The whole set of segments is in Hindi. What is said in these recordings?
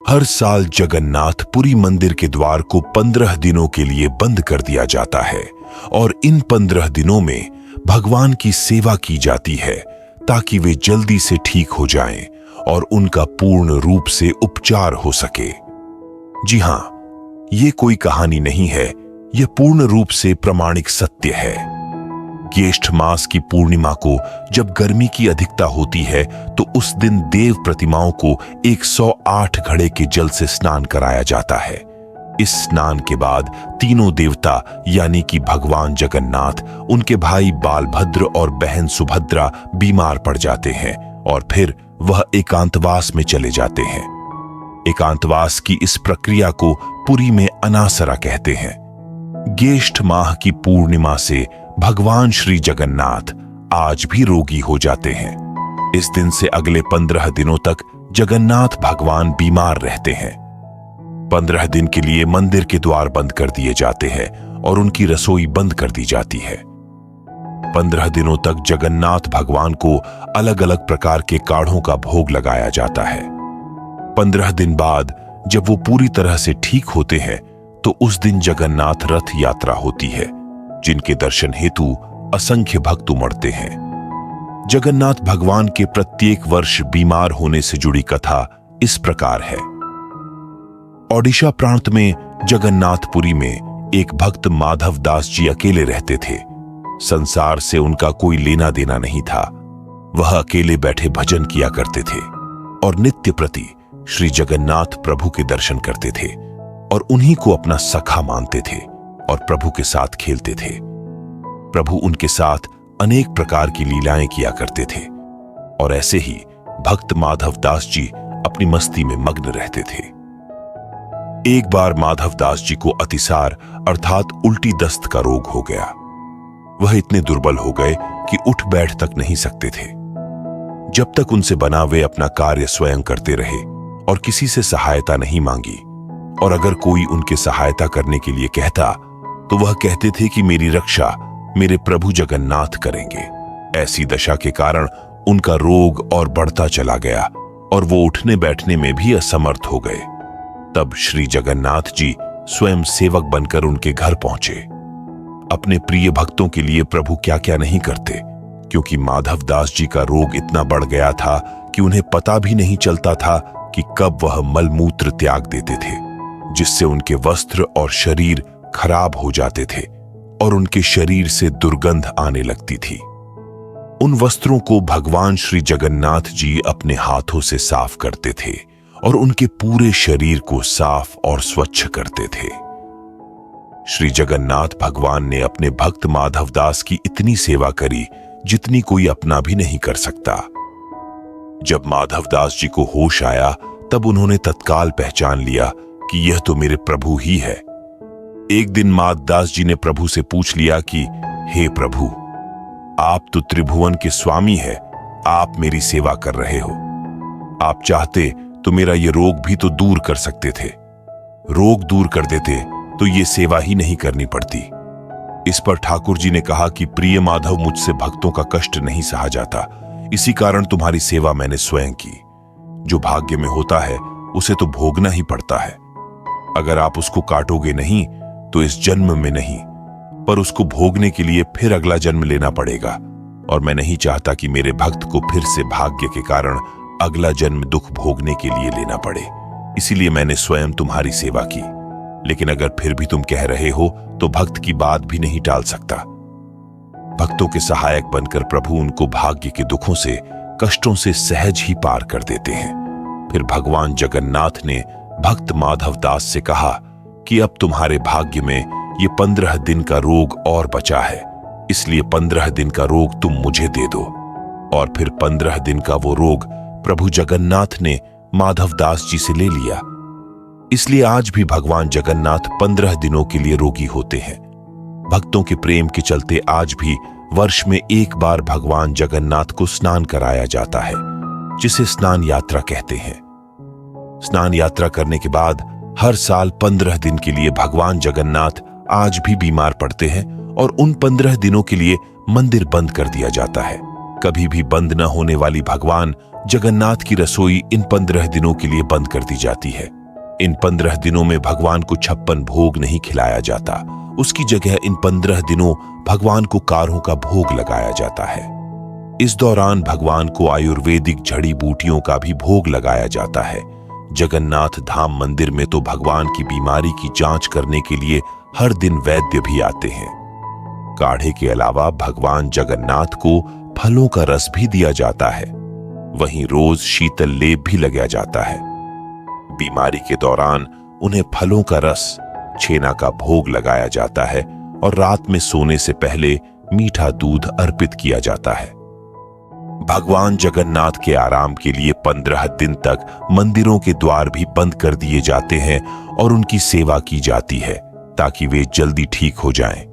हर साल जगन्नाथ पुरी मंदिर के द्वार को 15 दिनों के लिए बंद कर दिया जाता है और इन 15 दिनों में भगवान की सेवा की जाती है ताकि वे जल्दी से ठीक हो जाएं और उनका पूर्ण रूप से उपचार हो सके। जी हां, ये कोई कहानी नहीं है, यह पूर्ण रूप से प्रामाणिक सत्य है। ज्येष्ठ मास की पूर्णिमा को जब गर्मी की अधिकता होती है तो उस दिन देव प्रतिमाओं को 108 घड़े के जल से स्नान कराया जाता है। इस स्नान के बाद तीनों देवता यानी कि भगवान जगन्नाथ, उनके भाई बालभद्र और बहन सुभद्रा बीमार पड़ जाते हैं और फिर वह एकांतवास में चले जाते हैं। एकांतवास की इस प्रक्रिया को पुरी में अनासरा कहते हैं। ज्येष्ठ माह की पूर्णिमा से भगवान श्री जगन्नाथ आज भी रोगी हो जाते हैं। इस दिन से अगले 15 दिनों तक जगन्नाथ भगवान बीमार रहते हैं। 15 दिन के लिए मंदिर के द्वार बंद कर दिए जाते हैं और उनकी रसोई बंद कर दी जाती है। 15 दिनों तक जगन्नाथ भगवान को अलग अलग प्रकार के काढ़ों का भोग लगाया जाता है। 15 दिन बाद जब वो पूरी तरह से ठीक होते हैं तो उस दिन जगन्नाथ रथ यात्रा होती है, जिनके दर्शन हेतु असंख्य भक्त उमड़ते हैं। जगन्नाथ भगवान के प्रत्येक वर्ष बीमार होने से जुड़ी कथा इस प्रकार है। ओडिशा प्रांत में जगन्नाथपुरी में एक भक्त माधव दास जी अकेले रहते थे। संसार से उनका कोई लेना देना नहीं था। वह अकेले बैठे भजन किया करते थे और नित्य प्रति श्री जगन्नाथ प्रभु के दर्शन करते थे और उन्हीं को अपना सखा मानते थे और प्रभु के साथ खेलते थे। प्रभु उनके साथ अनेक प्रकार की लीलाएं किया करते थे और ऐसे ही भक्त माधव दास जी अपनी मस्ती में मग्न रहते थे। एक बार माधव दास जी को अतिसार अर्थात उल्टी दस्त का रोग हो गया। वह इतने दुर्बल हो गए कि उठ बैठ तक नहीं सकते थे। जब तक उनसे बना वे अपना कार्य स्वयं करते रहे और किसी से सहायता नहीं मांगी, और अगर कोई उनके सहायता करने के लिए कहता तो वह कहते थे कि मेरी रक्षा मेरे प्रभु जगन्नाथ करेंगे। ऐसी दशा के कारण उनका रोग और बढ़ता चला गया और वो उठने बैठने में भी असमर्थ हो गए। तब श्री जगन्नाथ जी स्वयं सेवक बनकर उनके घर पहुंचे। अपने प्रिय भक्तों के लिए प्रभु क्या क्या नहीं करते, क्योंकि माधव दास जी का रोग इतना बढ़ गया था कि उन्हें पता भी नहीं चलता था कि कब वह मलमूत्र त्याग देते थे, जिससे उनके वस्त्र और शरीर खराब हो जाते थे और उनके शरीर से दुर्गंध आने लगती थी। उन वस्त्रों को भगवान श्री जगन्नाथ जी अपने हाथों से साफ करते थे और उनके पूरे शरीर को साफ और स्वच्छ करते थे। श्री जगन्नाथ भगवान ने अपने भक्त माधव दास की इतनी सेवा करी जितनी कोई अपना भी नहीं कर सकता। जब माधव दास जी को होश आया तब उन्होंने तत्काल पहचान लिया कि यह तो मेरे प्रभु ही है। एक दिन माधव दास जी ने प्रभु से पूछ लिया कि हे प्रभु, आप तो त्रिभुवन के स्वामी हैं, आप मेरी सेवा कर रहे हो। आप चाहते तो मेरा ये रोग भी तो दूर कर सकते थे। रोग दूर कर देते तो ये सेवा ही नहीं करनी पड़ती। इस पर ठाकुर जी ने कहा कि प्रिय माधव, मुझसे भक्तों का कष्ट नहीं सहा जाता, इसी कारण तुम्हारी सेवा मैंने स्वयं की। जो भाग्य में होता है उसे तो भोगना ही पड़ता है। अगर आप उसको काटोगे नहीं तो इस जन्म में नहीं, पर उसको भोगने के लिए फिर अगला जन्म लेना पड़ेगा, और मैं नहीं चाहता कि मेरे भक्त को फिर से भाग्य के कारण अगला जन्म दुख भोगने के लिए लेना पड़े। इसीलिए मैंने स्वयं तुम्हारी सेवा की। लेकिन अगर फिर भी तुम कह रहे हो तो भक्त की बात भी नहीं टाल सकता। भक्तों के सहायक बनकर प्रभु उनको भाग्य के दुखों से, कष्टों से सहज ही पार कर देते हैं। फिर भगवान जगन्नाथ ने भक्त माधव दास से कहा कि अब तुम्हारे भाग्य में ये 15 दिन का रोग और बचा है, इसलिए 15 दिन का रोग तुम मुझे दे दो। और फिर 15 दिन का वो रोग प्रभु जगन्नाथ ने माधव दास जी से ले लिया। इसलिए आज भी भगवान जगन्नाथ 15 दिनों के लिए रोगी होते हैं। भक्तों के प्रेम के चलते आज भी वर्ष में एक बार भगवान जगन्नाथ को स्नान कराया जाता है, जिसे स्नान यात्रा कहते हैं। स्नान यात्रा करने के बाद हर साल 15 दिन के लिए भगवान जगन्नाथ आज भी बीमार पड़ते हैं और उन 15 दिनों के लिए मंदिर बंद कर दिया जाता है। कभी भी बंद न होने वाली भगवान जगन्नाथ की रसोई इन 15 दिनों के लिए बंद कर दी जाती है। इन 15 दिनों में भगवान को 56 भोग नहीं खिलाया जाता। उसकी जगह इन 15 दिनों भगवान को काढ़ों का भोग लगाया जाता है। इस दौरान भगवान को आयुर्वेदिक जड़ी बूटियों का भी भोग लगाया जाता है। जगन्नाथ धाम मंदिर में तो भगवान की बीमारी की जांच करने के लिए हर दिन वैद्य भी आते हैं। काढ़े के अलावा भगवान जगन्नाथ को फलों का रस भी दिया जाता है। वहीं रोज शीतल लेप भी लगाया जाता है। बीमारी के दौरान उन्हें फलों का रस, छेना का भोग लगाया जाता है और रात में सोने से पहले मीठा दूध अर्पित किया जाता है। भगवान जगन्नाथ के आराम के लिए 15 दिन तक मंदिरों के द्वार भी बंद कर दिए जाते हैं और उनकी सेवा की जाती है ताकि वे जल्दी ठीक हो जाएं।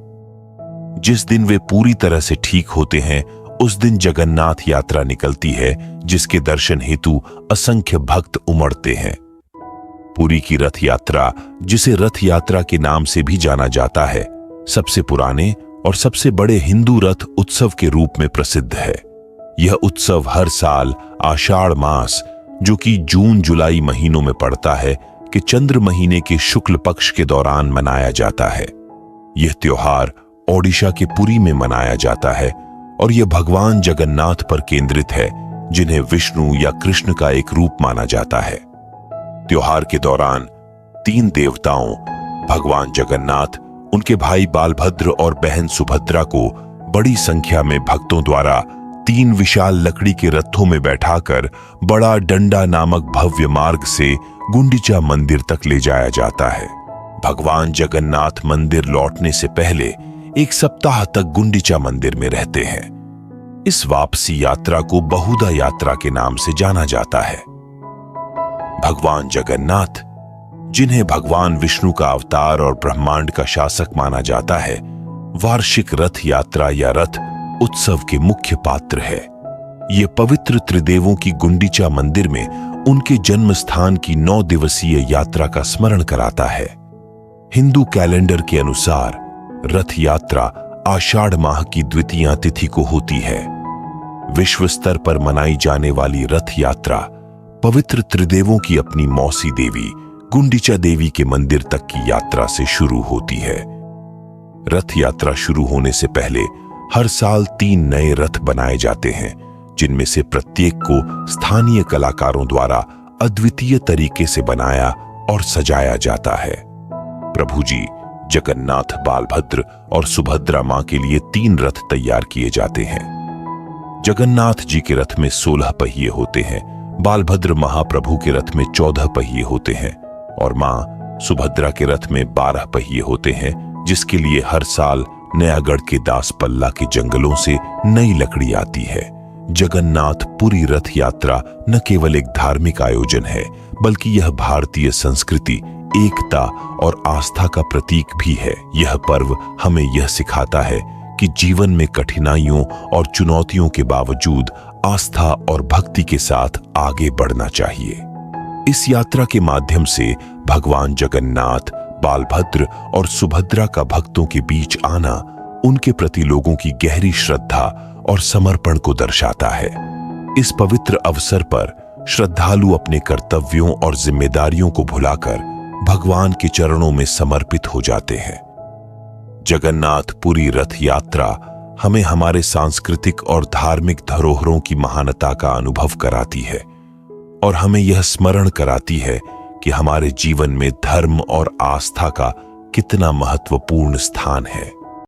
जिस दिन वे पूरी तरह से ठीक होते हैं उस दिन जगन्नाथ यात्रा निकलती है, जिसके दर्शन हेतु असंख्य भक्त उमड़ते हैं। पुरी की रथ यात्रा, जिसे रथ यात्रा के नाम से भी जाना जाता है, सबसे पुराने और सबसे बड़े हिंदू रथ उत्सव के रूप में प्रसिद्ध है। यह उत्सव हर साल आषाढ़ मास, जो कि जून जुलाई महीनों में पड़ता है, कि चंद्र महीने के शुक्ल पक्ष के दौरान मनाया जाता है। यह त्योहार ओडिशा के पुरी में मनाया जाता है और यह भगवान जगन्नाथ पर केंद्रित है, जिन्हें विष्णु या कृष्ण का एक रूप माना जाता है। त्योहार के दौरान 3 देवताओं भगवान जगन्नाथ, उनके भाई बालभद्र और बहन सुभद्रा को बड़ी संख्या में भक्तों द्वारा 3 विशाल लकड़ी के रथों में बैठाकर बड़ा डंडा नामक भव्य मार्ग से गुंडीचा मंदिर तक ले जाया जाता है। भगवान जगन्नाथ मंदिर लौटने से पहले 1 सप्ताह तक गुंडीचा मंदिर में रहते हैं। इस वापसी यात्रा को बहुधा यात्रा के नाम से जाना जाता है। भगवान जगन्नाथ, जिन्हें भगवान विष्णु का अवतार और ब्रह्मांड का शासक माना जाता है, वार्षिक रथ यात्रा या रथ उत्सव के मुख्य पात्र है। ये पवित्र त्रिदेवों की गुंडीचा मंदिर में उनके जन्म स्थान की 9 दिवसीय यात्रा का स्मरण कराता है। हिंदू कैलेंडर के अनुसार रथ यात्रा आषाढ़ माह की द्वितीया तिथि को होती है। विश्व स्तर पर मनाई जाने वाली रथ यात्रा पवित्र त्रिदेवों की अपनी मौसी देवी गुंडीचा देवी के मंदिर तक की यात्रा से शुरू होती है। रथ यात्रा शुरू होने से पहले हर साल 3 नए रथ बनाए जाते हैं, जिनमें से प्रत्येक को स्थानीय कलाकारों द्वारा अद्वितीय तरीके से बनाया और सजाया जाता है। प्रभु जी जगन्नाथ, बालभद्र और सुभद्रा मां के लिए 3 रथ तैयार किए जाते हैं। जगन्नाथ जी के रथ में 16 पहिए होते हैं, बालभद्र महाप्रभु के रथ में 14 पहिए होते हैं और मां सुभद्रा के रथ में 12 पहिए होते हैं, जिसके लिए हर साल नयागढ़ के दासपल्ला के जंगलों से नई लकड़ी आती है। जगन्नाथ पुरी रथ यात्रा न केवल एक धार्मिक आयोजन है, बल्कि यह भारतीय संस्कृति, एकता और आस्था का प्रतीक भी है। यह पर्व हमें यह सिखाता है कि जीवन में कठिनाइयों और चुनौतियों के बावजूद आस्था और भक्ति के साथ आगे बढ़ना चाहिए। इस यात्रा के माध्यम से भगवान जगन्नाथ, बालभद्र और सुभद्रा का भक्तों के बीच आना उनके प्रति लोगों की गहरी श्रद्धा और समर्पण को दर्शाता है। इस पवित्र अवसर पर श्रद्धालु अपने कर्तव्यों और जिम्मेदारियों को भुलाकर भगवान के चरणों में समर्पित हो जाते हैं। जगन्नाथ पुरी रथ यात्रा हमें हमारे सांस्कृतिक और धार्मिक धरोहरों की महानता का अनुभव कराती है और हमें यह स्मरण कराती है कि हमारे जीवन में धर्म और आस्था का कितना महत्वपूर्ण स्थान है।